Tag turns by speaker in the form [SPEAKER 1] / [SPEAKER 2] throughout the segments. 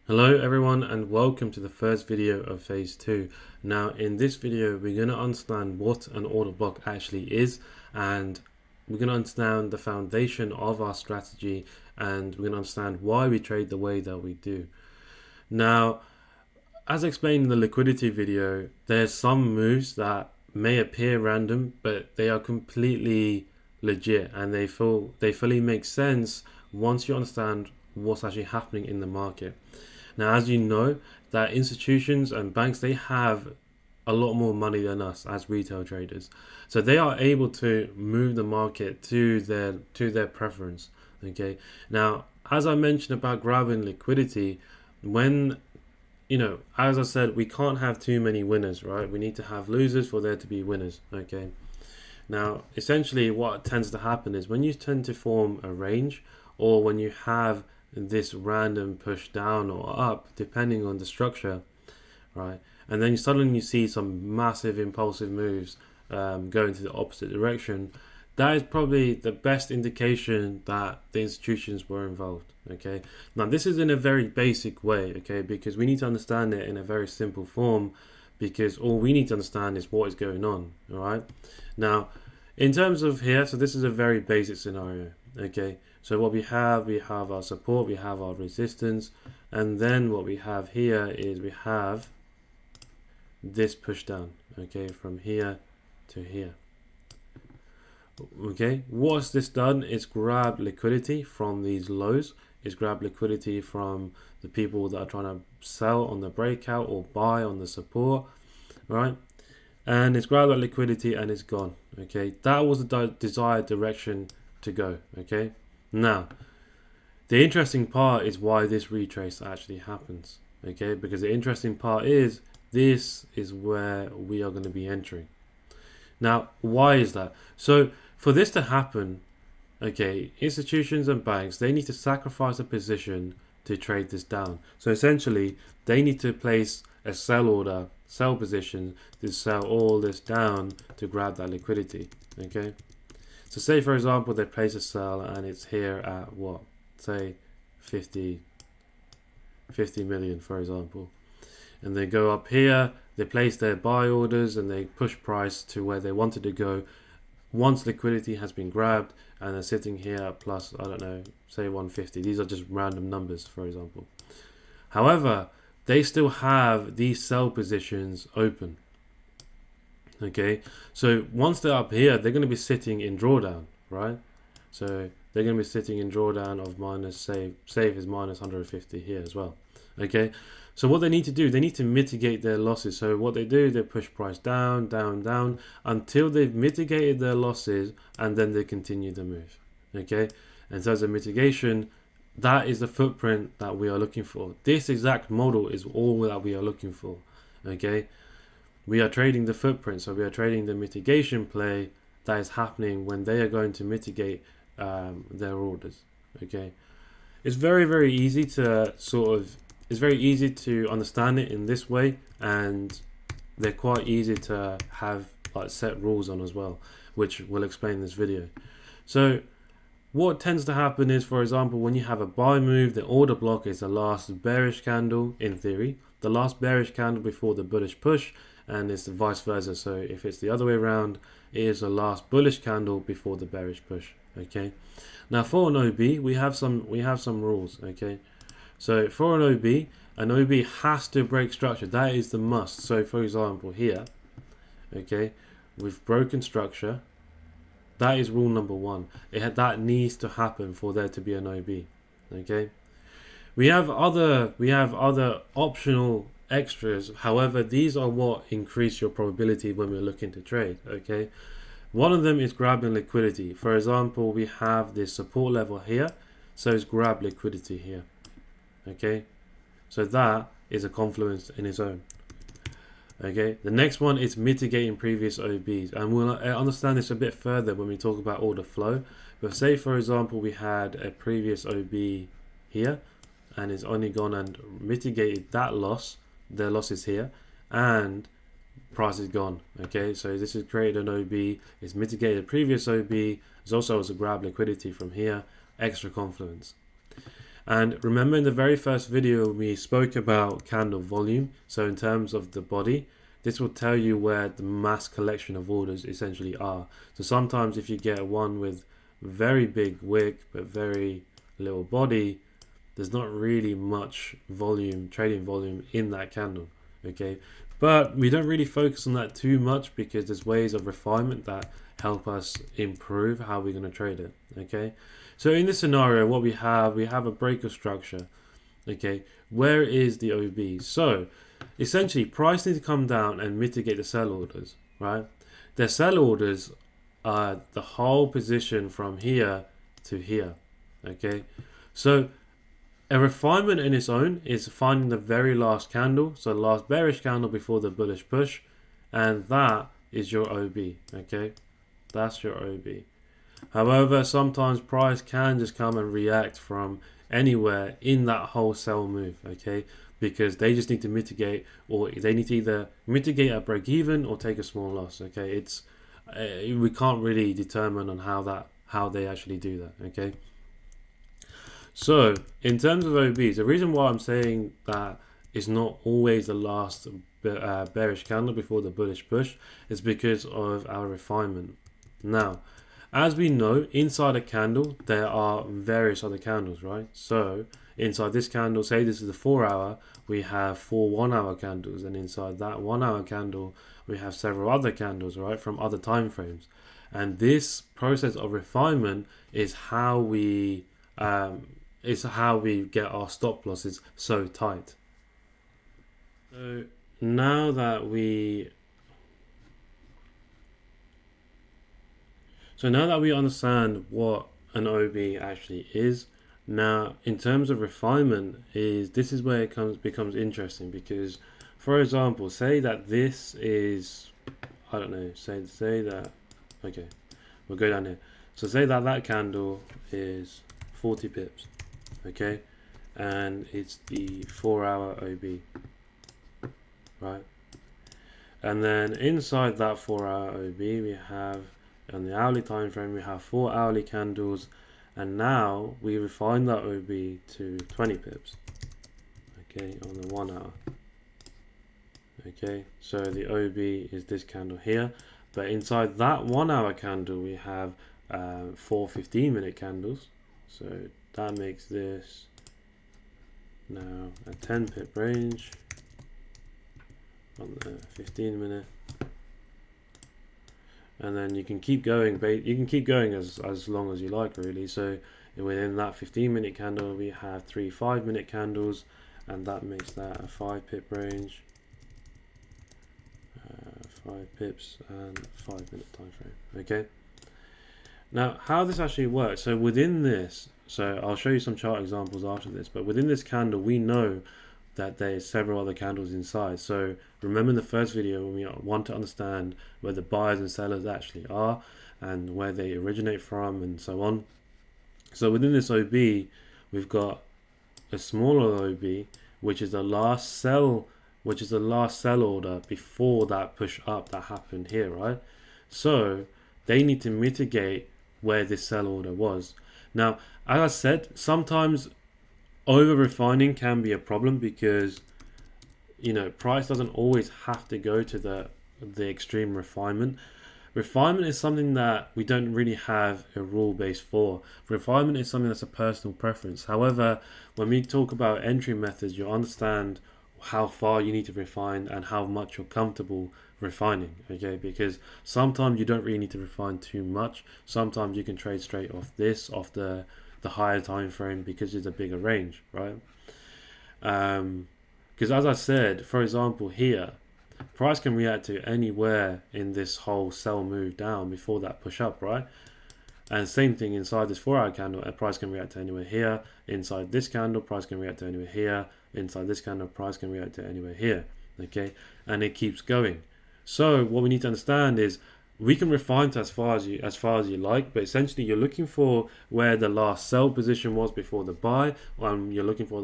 [SPEAKER 1] Hello everyone and welcome to the first video of phase 2. Now in this video we're going to understand what an order block actually is, and we're going to understand the foundation of our strategy, and we're going to understand why we trade the way that we do. Now, as explained in the liquidity video, there's some moves that may appear random but they are completely legit and they fully make sense once you understand what's actually happening in the market. Now, as you know, that institutions and banks, they have a lot more money than us as retail traders, so they are able to move the market to their preference. Okay. Now, as I mentioned about grabbing liquidity, when as I said, we can't have too many winners, right? We need to have losers for there to be winners. Okay. Now, essentially, what tends to happen is when you tend to form a range, or when you have this random push down or up depending on the structure, right, and then suddenly you see some massive impulsive moves going to the opposite direction, that is probably the best indication that the institutions were involved. Okay, now this is in a very basic way, okay, because we need to understand it in a very simple form, because all we need to understand is what is going on. All right, now in terms of here, so this is a very basic scenario. Okay, so what we have our support, we have our resistance, and then what we have here is we have this push down, okay, from here to here. Okay, what's this done? It's grabbed liquidity from these lows. It's grabbed liquidity from the people that are trying to sell on the breakout or buy on the support, right? And it's grabbed that liquidity and it's gone. Okay, that was the desired direction to go. Okay, now the interesting part is why this retrace actually happens. Okay, because the interesting part is this is where we are going to be entering. Now, why is that? So for this to happen, okay, institutions and banks, they need to sacrifice a position to trade this down. So essentially, they need to place a sell order, sell position to sell all this down to grab that liquidity. Okay, so say for example they place a sell and it's here at what, say 50 million for example, and they go up here, they place their buy orders and they push price to where they wanted to go once liquidity has been grabbed, and they're sitting here at plus, I don't know, say 150. These are just random numbers, for example. However, they still have these sell positions open. Okay, so once they're up here, they're going to be sitting in drawdown, right? So they're going to be sitting in drawdown of minus, say is minus 150 here as well. Okay, so what they need to do, they need to mitigate their losses. So what they do, they push price down, down, down until they've mitigated their losses, and then they continue the move. Okay, and so as a mitigation, that is the footprint that we are looking for. This exact model is all that we are looking for. Okay, we are trading the footprint, so we are trading the mitigation play that is happening when they are going to mitigate their orders. Okay, it's very, very easy to it's very easy to understand it in this way, and they're quite easy to have like set rules on as well, which we'll explain in this video. So what tends to happen is, for example, when you have a buy move, the order block is the last bearish candle, in theory, the last bearish candle before the bullish push, and it's the vice versa. So if it's the other way around, it is the last bullish candle before the bearish push. Okay, now for an OB, we have some rules. Okay, so for an OB has to break structure. That is the must. So for example here, okay, we've broken structure. That is rule number one. That needs to happen for there to be an OB. Okay, we have other optional extras. However, these are what increase your probability when we're looking to trade. Okay, one of them is grabbing liquidity. For example, we have this support level here, so it's grab liquidity here. Okay, so that is a confluence in its own. Okay, the next one is mitigating previous OBs, and we'll understand this a bit further when we talk about order flow. But say for example we had a previous OB here, and it's only gone and mitigated that loss, their losses here, and price is gone. Okay, so this has created an OB, it's mitigated previous OB, it's also a grab liquidity from here, extra confluence. And remember, in the very first video we spoke about candle volume. So in terms of the body, this will tell you where the mass collection of orders essentially are. So sometimes if you get one with very big wick but very little body, there's not really much volume, trading volume in that candle. Okay, but we don't really focus on that too much because there's ways of refinement that help us improve how we're going to trade it. Okay, so in this scenario, what we have a breaker structure. Okay, where is the OB? So essentially, price needs to come down and mitigate the sell orders, right? The sell orders are the whole position from here to here. Okay, so a refinement in its own is finding the very last candle, so the last bearish candle before the bullish push, and that is your OB. Okay, that's your OB. However, sometimes price can just come and react from anywhere in that whole sell move. Okay, because they just need to mitigate, or they need to either mitigate at break even or take a small loss. Okay, it's we can't really determine on how they actually do that. Okay. So, in terms of OBs, the reason why I'm saying that it's not always the last bearish candle before the bullish push is because of our refinement. Now, as we know, inside a candle, there are various other candles, right? So, inside this candle, say this is the 4 hour, we have 4 1 hour candles, and inside that 1 hour candle, we have several other candles, right, from other time frames. And this process of refinement is how we get our stop losses so tight. So now that we understand what an OB actually is, now in terms of refinement, this is where it becomes interesting, because for example, say that this is, I don't know, say that, okay, we'll go down here. So say that candle is 40 pips. Okay, and it's the 4 hour OB, right? And then inside that 4 hour OB, we have on the hourly time frame, we have 4 hourly candles, and now we refine that OB to 20 pips. Okay, on the 1 hour. Okay, so the OB is this candle here, but inside that 1 hour candle, we have 4 15-minute candles. So that makes this now a 10 pip range on the 15-minute, and then you can keep going. You can keep going as long as you like, really. So within that 15-minute candle, we have 3 5-minute candles, and that makes that a 5 pip range, 5 pips and 5-minute time frame. Okay. Now, how this actually works, so within this, so I'll show you some chart examples after this, but within this candle, we know that there's several other candles inside. So remember in the first video, when we want to understand where the buyers and sellers actually are and where they originate from and so on. So within this OB, we've got a smaller OB, which is the last sell order before that push up that happened here, right? So they need to mitigate where this sell order was. Now, as I said, sometimes over refining can be a problem because, you know, price doesn't always have to go to the extreme refinement. Refinement is something that we don't really have a rule base for. Refinement is something that's a personal preference. However, when we talk about entry methods, you understand how far you need to refine and how much you're comfortable refining, okay? Because sometimes you don't really need to refine too much. Sometimes you can trade straight off the higher time frame because it's a bigger range, right? Because as I said, for example, here price can react to anywhere in this whole sell move down before that push up, right? And same thing inside this 4 hour candle, a price can react to anywhere here. Inside this candle, price can react to anywhere here. Inside this candle, price can react to anywhere here, okay? And it keeps going. So what we need to understand is we can refine to as far as you like, but essentially you're looking for where the last sell position was before the buy, and you're looking for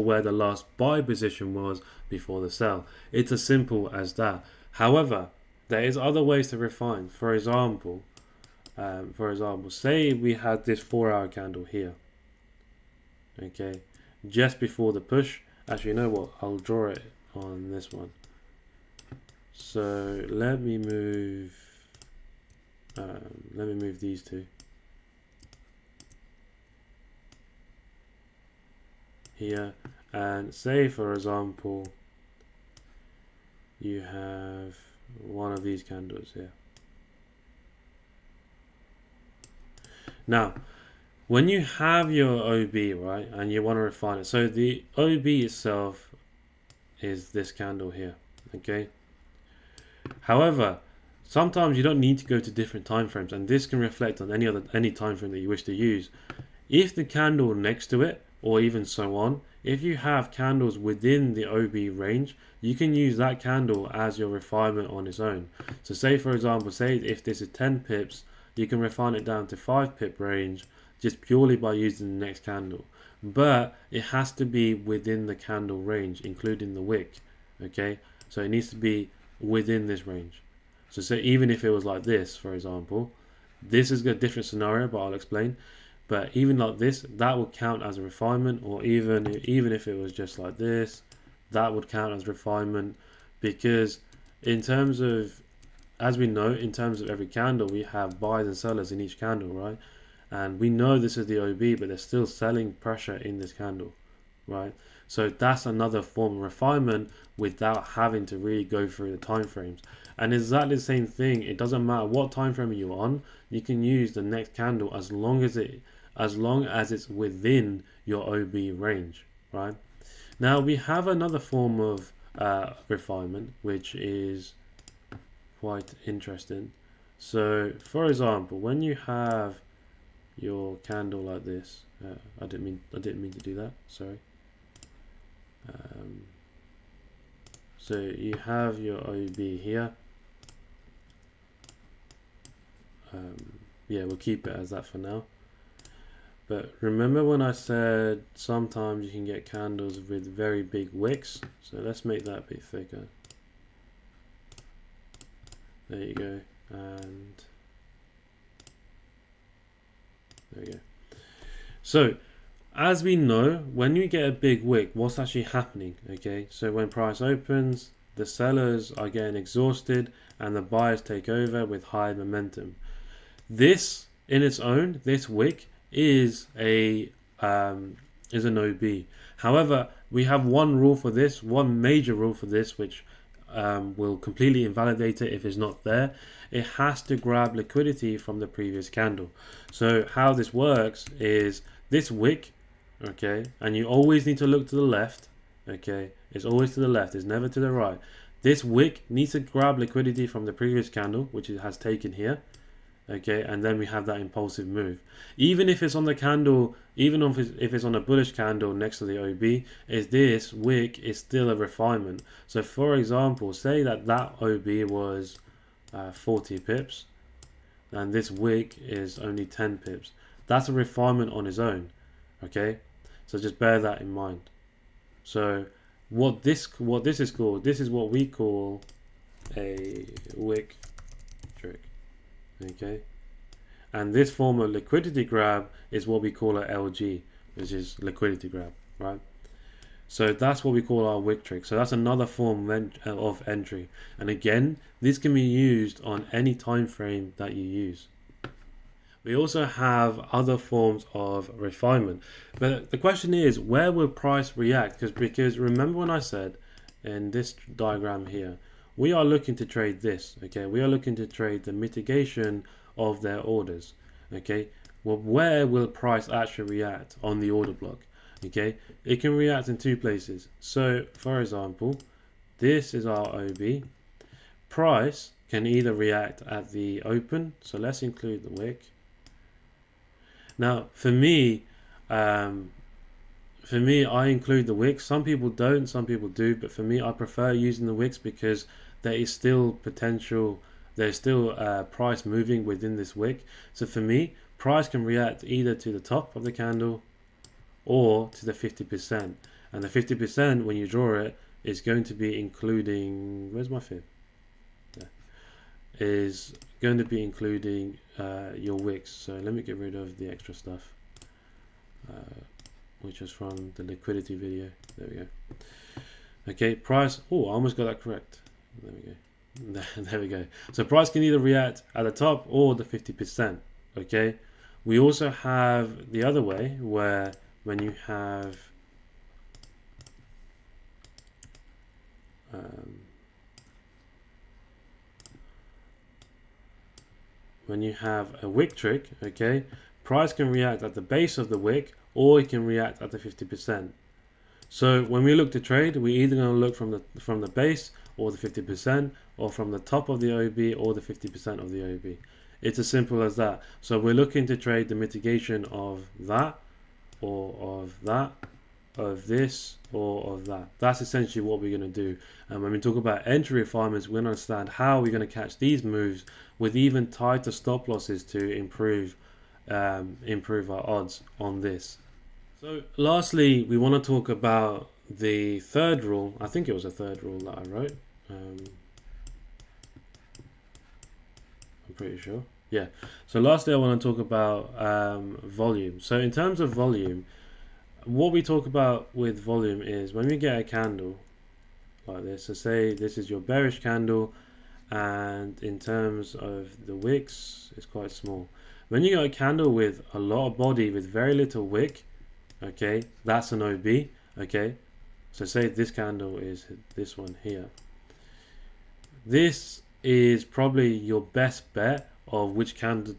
[SPEAKER 1] where the last buy position was before the sell. It's as simple as that. However, there is other ways to refine. For example, say we had this 4 hour candle here, okay, just before the push. Actually, you know what, I'll draw it on this one. So let me move these two here, and say for example you have one of these candles here. Now when you have your OB, right, and you want to refine it, so the OB itself is this candle here, okay. However, sometimes you don't need to go to different time frames, and this can reflect on any time frame that you wish to use. If the candle next to it, or even so on, if you have candles within the OB range, you can use that candle as your refinement on its own. So say for example, say if this is 10 pips, you can refine it down to 5 pip range just purely by using the next candle. But it has to be within the candle range, including the wick, okay. So it needs to be within this range. So say even if it was like this, for example, this is a different scenario, but I'll explain. But even like this, that would count as a refinement, or even if it was just like this, that would count as refinement, because in terms of, as we know, in terms of every candle, we have buyers and sellers in each candle, right? And we know this is the OB, but there's still selling pressure in this candle, right? So that's another form of refinement without having to really go through the time frames. And exactly the same thing, it doesn't matter what time frame you're on, you can use the next candle as long as it's within your OB range, right? Now we have another form of refinement which is quite interesting. So for example, when you have your candle like this, I didn't mean to do that, sorry. So you have your OB here. Yeah, we'll keep it as that for now. But remember when I said sometimes you can get candles with very big wicks? So let's make that a bit thicker. There you go. And there you go. So as we know, when you get a big wick, what's actually happening? Okay, so when price opens, the sellers are getting exhausted and the buyers take over with high momentum. This in its own, this wick is an OB. However, we have one rule for this, one major rule for this, which will completely invalidate it if it's not there. It has to grab liquidity from the previous candle. So how this works is this wick, okay, and you always need to look to the left, okay, it's always to the left, it's never to the right. This wick needs to grab liquidity from the previous candle, which it has taken here, okay, and then we have that impulsive move. Even if it's on the candle, even if it's on a bullish candle next to the OB, is this wick is still a refinement. So for example, say that OB was 40 pips and this wick is only 10 pips. That's a refinement on its own, okay? So just bear that in mind. So what this is called, this is what we call a wick trick, okay? And this form of liquidity grab is what we call a LG, which is liquidity grab, right? So that's what we call our wick trick. So that's another form of entry. And again, this can be used on any time frame that you use. We also have other forms of refinement. But the question is, where will price react? Because remember when I said in this diagram here, we are looking to trade this, okay? We are looking to trade the mitigation of their orders, okay? Well, where will price actually react on the order block? Okay, it can react in two places. So for example, this is our OB. Price can either react at the open, so let's include the wick. Now for me I include the wicks. Some people don't, some people do, but for me I prefer using the wicks because there is still potential, there's still price moving within this wick. So for me, price can react either to the top of the candle or to the 50%. And the 50%, when you draw it, is going to be including, where's my fib? There. Is going to be including your wicks. So let me get rid of the extra stuff. which is from the liquidity video. There we go. Okay, price. Oh, I almost got that correct. There we go. There we go. So price can either react at the top or the 50%. Okay. We also have the other way where when you have a wick trick, okay, price can react at the base of the wick or it can react at the 50%. So when we look to trade, we're either going to look from the base or the 50%, or from the top of the OB or the 50% of the OB. It's as simple as that. So we're looking to trade the mitigation of that, or of that, of this, or of that. That's essentially what we're going to do. And when we talk about entry refinements, we're going to understand how we're going to catch these moves with even tighter stop losses to improve our odds on this. So lastly, we want to talk about the third rule. I think it was a third rule that I wrote. I'm pretty sure. Yeah. So lastly, I want to talk about volume. So in terms of volume, what we talk about with volume is when we get a candle like this. So say this is your bearish candle, and in terms of the wicks, it's quite small. When you got a candle with a lot of body with very little wick, okay, that's an OB. Okay, so say this candle is this one here. This is probably your best bet of which candle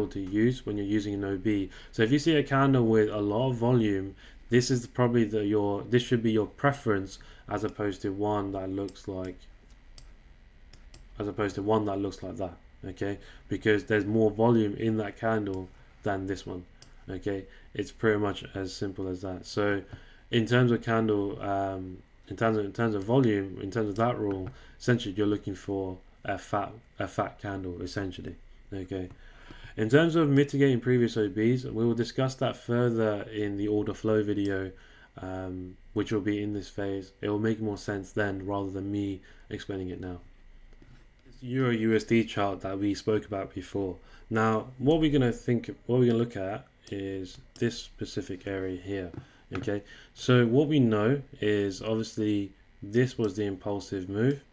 [SPEAKER 1] to use when you're using an OB. So if you see a candle with a lot of volume, this is probably this should be your preference, as opposed to one that looks like that. Okay, because there's more volume in that candle than this one. Okay, it's pretty much as simple as that. So in terms of candle, in terms of volume, in terms of that rule, essentially you're looking for a fat candle, essentially. Okay, in terms of mitigating previous OBs, we will discuss that further in the order flow video, which will be in this phase. It will make more sense then rather than me explaining it now. This Euro USD chart that we spoke about before. Now, what we're gonna look at is this specific area here. Okay, so what we know is obviously this was the impulsive move.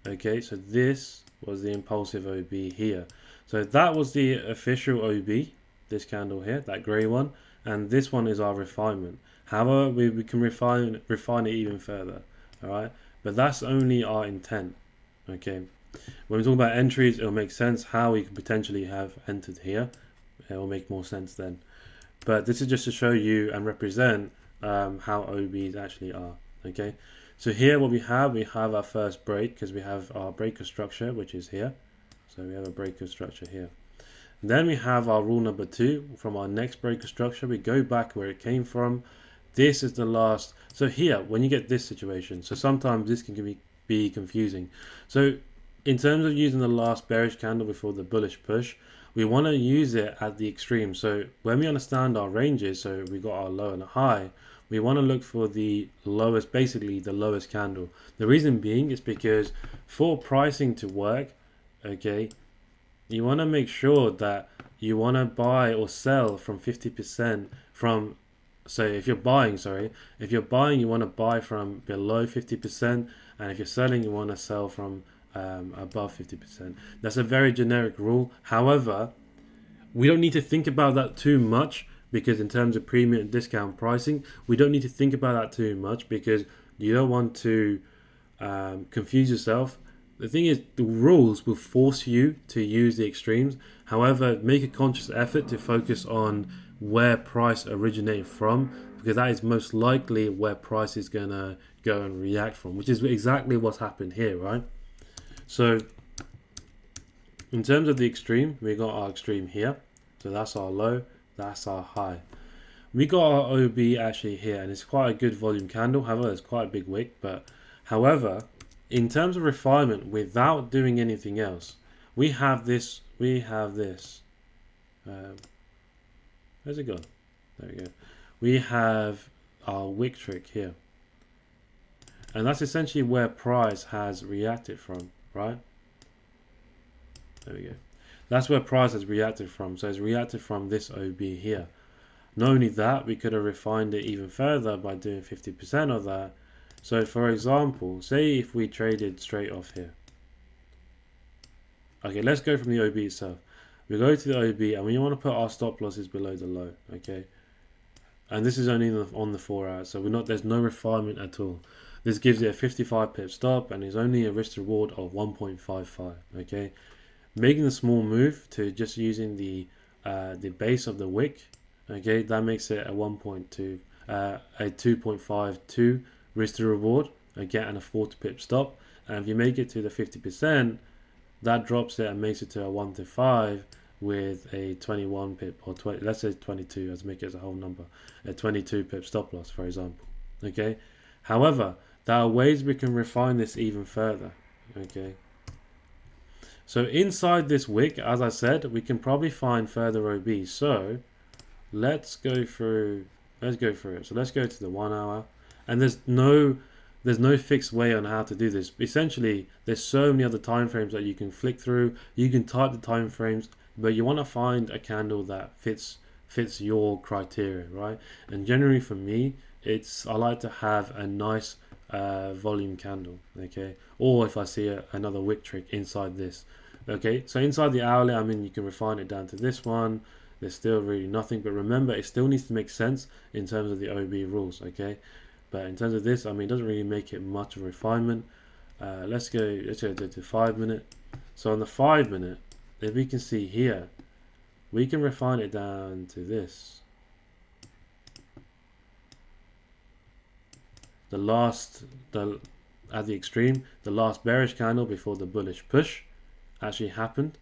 [SPEAKER 1] Okay, so this was the impulsive OB here. So that was the official OB, this candle here, that grey one, and this one is our refinement. However, we can refine it even further. All right, but that's only our intent. Okay, when we talk about entries, it'll make sense how we could potentially have entered here. It will make more sense then. But this is just to show you and represent how OBs actually are. Okay, so here what we have our first break, because we have our breaker structure, which is here. So we have a breaker structure here. And then we have our rule number 2 from our next breaker structure. We go back where it came from. This is the last. So here, when you get this situation, so sometimes this can be confusing. So in terms of using the last bearish candle before the bullish push, we want to use it at the extreme. So when we understand our ranges, so we got our low and a high, we want to look for the lowest, basically the lowest candle. The reason being is because for pricing to work, okay, you want to make sure that you want to buy or sell from 50% from, so if you're buying, you want to buy from below 50%, and if you're selling, you want to sell from above 50%. That's a very generic rule. However, we don't need to think about that too much, because in terms of premium and discount pricing, we don't need to think about that too much, because you don't want to confuse yourself. The thing is, the rules will force you to use the extremes. However, make a conscious effort to focus on where price originated from, because that is most likely where price is gonna go and react from, which is exactly what's happened here, right? So in terms of the extreme, we got our extreme here. So that's our low, that's our high. We got our OB actually here, and it's quite a good volume candle. However, it's quite a big wick. But however, in terms of refinement, without doing anything else, we have this. Where's it gone? There we go. We have our wick trick here. And that's essentially where price has reacted from, right? There we go. That's where price has reacted from. So it's reacted from this OB here. Not only that, we could have refined it even further by doing 50% of that. So for example, say if we traded straight off here. Okay, let's go from the OB itself. We go to the OB and we want to put our stop losses below the low, okay? And this is only on the 4 hours, so there's no refinement at all. This gives it a 55 pip stop and is only a risk reward of 1.55, okay? Making a small move to just using the base of the wick, okay, that makes it a 1.2, a 2.52 risk to reward, okay, and a 40 pip stop. And if you make it to the 50%, that drops it and makes it to a 1 to 5 with a 21 pip or 20, let's say 22, let's make it as a whole number, a 22 pip stop loss, for example, okay. However, there are ways we can refine this even further, okay. So inside this wick, as I said, we can probably find further OBs. So let's go through it. So let's go to the 1 hour, and there's no fixed way on how to do this. Essentially, there's so many other time frames that you can flick through. You can type the time frames, but you want to find a candle that fits your criteria, right? And generally for me, I like to have a nice volume candle, okay? Or if I see another wick trick inside this, okay? So inside the hourly, I mean, you can refine it down to this one. There's still really nothing, but remember, it still needs to make sense in terms of the OB rules, okay? But in terms of this, I mean, it doesn't really make it much of a refinement. Let's go to 5 minute. So on the 5 minute, if we can see here, we can refine it down to this. At the extreme, the last bearish candle before the bullish push actually happened,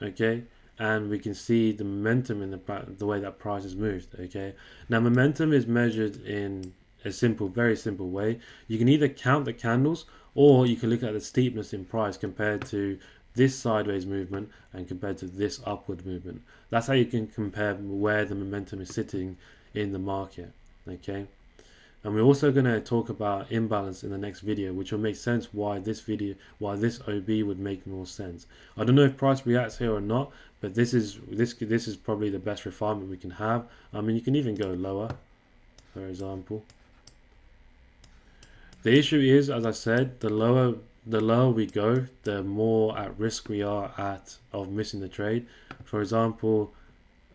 [SPEAKER 1] okay? And we can see the momentum in the way that price has moved, okay? Now momentum is measured in a very simple way. You can either count the candles, or you can look at the steepness in price compared to this sideways movement and compared to this upward movement. That's how you can compare where the momentum is sitting in the market, okay? And we're also going to talk about imbalance in the next video, which will make sense why this OB would make more sense. I don't know if price reacts here or not, but this is probably the best refinement we can have. I mean, you can even go lower, for example. The issue is, as I said, the lower we go, the more at risk we are of missing the trade. For example,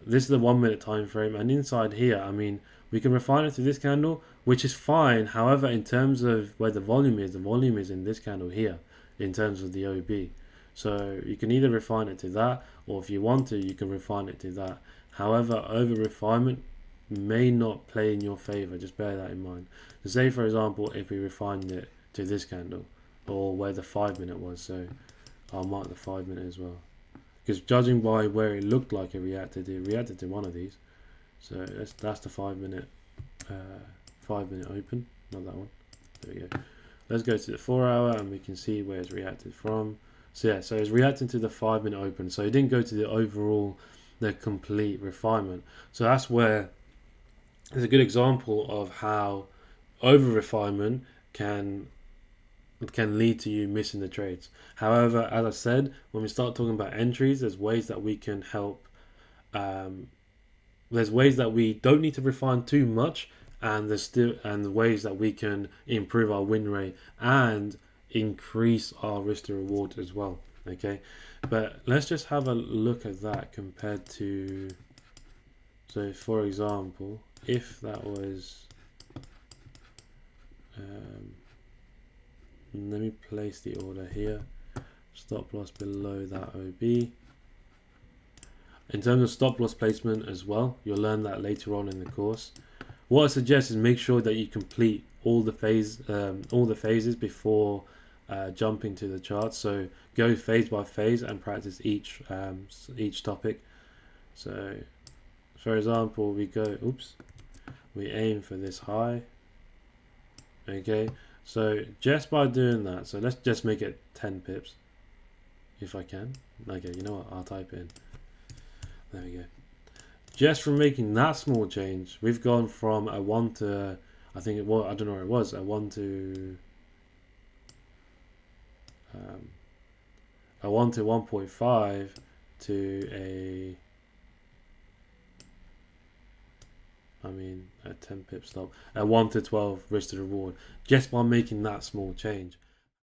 [SPEAKER 1] this is the 1 minute time frame, and inside here, I mean, we can refine it to this candle, which is fine. However, in terms of where the volume is in this candle here, in terms of the OB. So you can either refine it to that, or if you want to, you can refine it to that. However, over refinement may not play in your favor. Just bear that in mind. So say, for example, if we refined it to this candle, or where the 5 minute was. So I'll mark the 5 minute as well, because judging by where it looked like it reacted to one of these. So that's the 5 minute open, not that one. There we go. Let's go to the 4 hour and we can see where it's reacted from. So yeah, so it's reacting to the 5 minute open. So it didn't go to the complete refinement. So that's where it's a good example of how over refinement can lead to you missing the trades. However, as I said, when we start talking about entries, there's ways that we can help. There's ways that we don't need to refine too much, and there's ways that we can improve our win rate and increase our risk to reward as well. Okay, but let's just have a look at that compared to. So, for example, if that was, let me place the order here. Stop loss below that OB. In terms of stop loss placement as well, you'll learn that later on in the course. What I suggest is make sure that you complete all the phases before jumping to the chart. So go phase by phase and practice each topic. So, for example, we aim for this high. Okay, so just by doing that, so let's just make it 10 pips if I can. Okay, you know what? I'll type in. There we go. Just from making that small change, we've gone from a 1 to, I think it was, I don't know where it was, a 1 to 1.5 to a I mean, a 10 pip stop, a 1 to 12 risk to reward, just by making that small change.